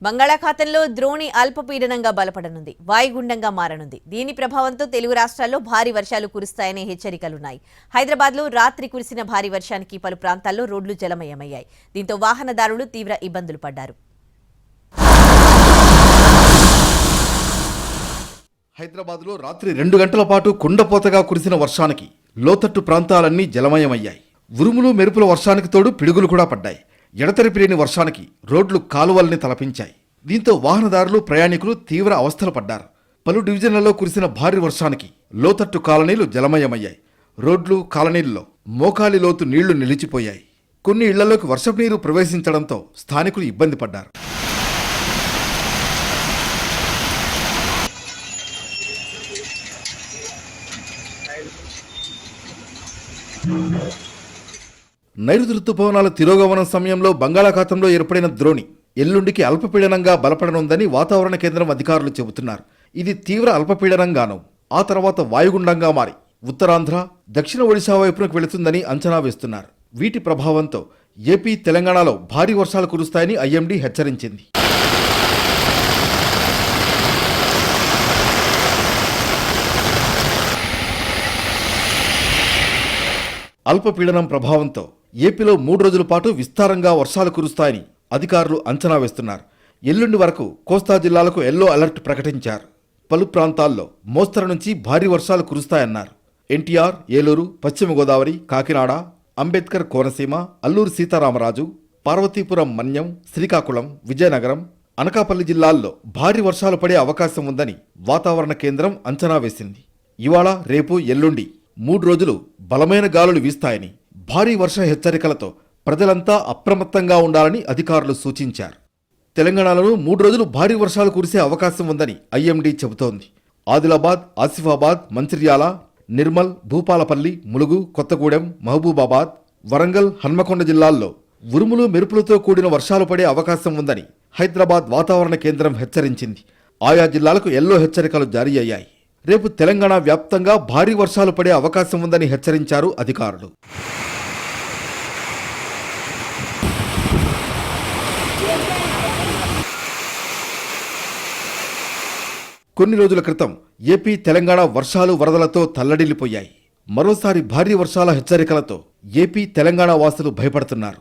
బంగాళాఖాతంలో ద్రోణి అల్పపీడనంగా బలపడనుంది. వాయుగుండంగా మారనుంది. దీని ప్రభావంతో తెలుగు రాష్ట్రాల్లో భారీ వర్షాలు కురుస్తాయనే హెచ్చరికలున్నాయి. హైదరాబాద్లో రాత్రి కురిసిన భారీ వర్షానికి పలు ప్రాంతాల్లో రోడ్లు జలమయమయ్యాయి. దీంతో వాహనదారులు తీవ్ర ఇబ్బందులు పడ్డారు. హైదరాబాద్లో రాత్రి 2 గంటల పాటు కుండపోతగా కురిసిన వర్షానికి లోతట్టు ప్రాంతాలన్నీ జలమయమయ్యాయి. ఉరుములు మెరుపుల వర్షానికి తోడు పిడుగులు కూడా పడ్డాయి. ఎడతెరిపి లేని వర్షానికి రోడ్లు కాలువల్ని తలపించాయి. దీంతో వాహనదారులు ప్రయాణికులు తీవ్ర అవస్థలు పడ్డారు. పలు డివిజన్లలో కురిసిన భారీ వర్షానికి లోతట్టు కాలనీలు జలమయమయ్యాయి. రోడ్లు కాలనీల్లో మోకాలి లోతు నీళ్లు నిలిచిపోయాయి. కొన్ని ఇళ్లలోకి వర్షపు నీరు ప్రవేశించడంతో స్థానికులు ఇబ్బంది పడ్డారు. నైరుతి రుతుపవనాల తిరోగమనం సమయంలో బంగాళాఖాతంలో ఏర్పడిన ద్రోణి ఎల్లుండికి అల్పపీడనంగా బలపడనుందని వాతావరణ కేంద్రం అధికారులు చెబుతున్నారు. ఇది తీవ్ర అల్పపీడనంగాను ఆ తర్వాత వాయుగుండంగా మారి ఉత్తరాంధ్ర, దక్షిణ ఒడిశా వైపునకు వెళుతుందని అంచనా వేస్తున్నారు. వీటి ప్రభావంతో ఏపీ, తెలంగాణలో భారీ వర్షాలు కురుస్తాయని ఐఎండీ హెచ్చరించింది. అల్పపీడనం ప్రభావంతో ఏపీలో 3 రోజుల పాటు విస్తారంగా వర్షాలు కురుస్తాయని అధికారులు అంచనా వేస్తున్నారు. ఎల్లుండి వరకు కోస్తా జిల్లాలకు ఎల్లో అలర్ట్ ప్రకటించారు. పలు ప్రాంతాల్లో మోస్తరు నుంచి భారీ వర్షాలు కురుస్తాయన్నారు. ఎన్టీఆర్, ఏలూరు, పశ్చిమ గోదావరి, కాకినాడ, అంబేద్కర్ కోనసీమ, అల్లూరు సీతారామరాజు, పార్వతీపురం మన్యం, శ్రీకాకుళం, విజయనగరం, అనకాపల్లి జిల్లాల్లో భారీ వర్షాలు పడే అవకాశం ఉందని వాతావరణ కేంద్రం అంచనా వేసింది. ఇవాళ, రేపు, ఎల్లుండి 3 రోజులు బలమైన గాలులు వీస్తాయని, భారీ వర్ష హెచ్చరికలతో ప్రజలంతా అప్రమత్తంగా ఉండాలని అధికారులు సూచించారు. తెలంగాణలో 3 రోజులు భారీ వర్షాలు కురిసే అవకాశం ఉందని ఐఎండీ చెబుతోంది. ఆదిలాబాద్, ఆసిఫాబాద్, మంచిర్యాల, నిర్మల్, భూపాలపల్లి, ములుగు, కొత్తగూడెం, మహబూబాబాద్, వరంగల్, హన్మకొండ జిల్లాల్లో ఉరుములు మెరుపులతో కూడిన వర్షాలు పడే అవకాశం ఉందని హైదరాబాద్ వాతావరణ కేంద్రం హెచ్చరించింది. ఆయా జిల్లాలకు ఎల్లో హెచ్చరికలు జారీ అయ్యాయి. రేపు తెలంగాణ వ్యాప్తంగా భారీ వర్షాలు పడే అవకాశం ఉందని హెచ్చరించారు అధికారులు. కొన్ని రోజుల క్రితం ఏపీ, తెలంగాణ వర్షాలు, వరదలతో తల్లడిల్లిపోయాయి. మరోసారి భారీ వర్షాల హెచ్చరికలతో ఏపీ, తెలంగాణ వాసులు భయపడుతున్నారు.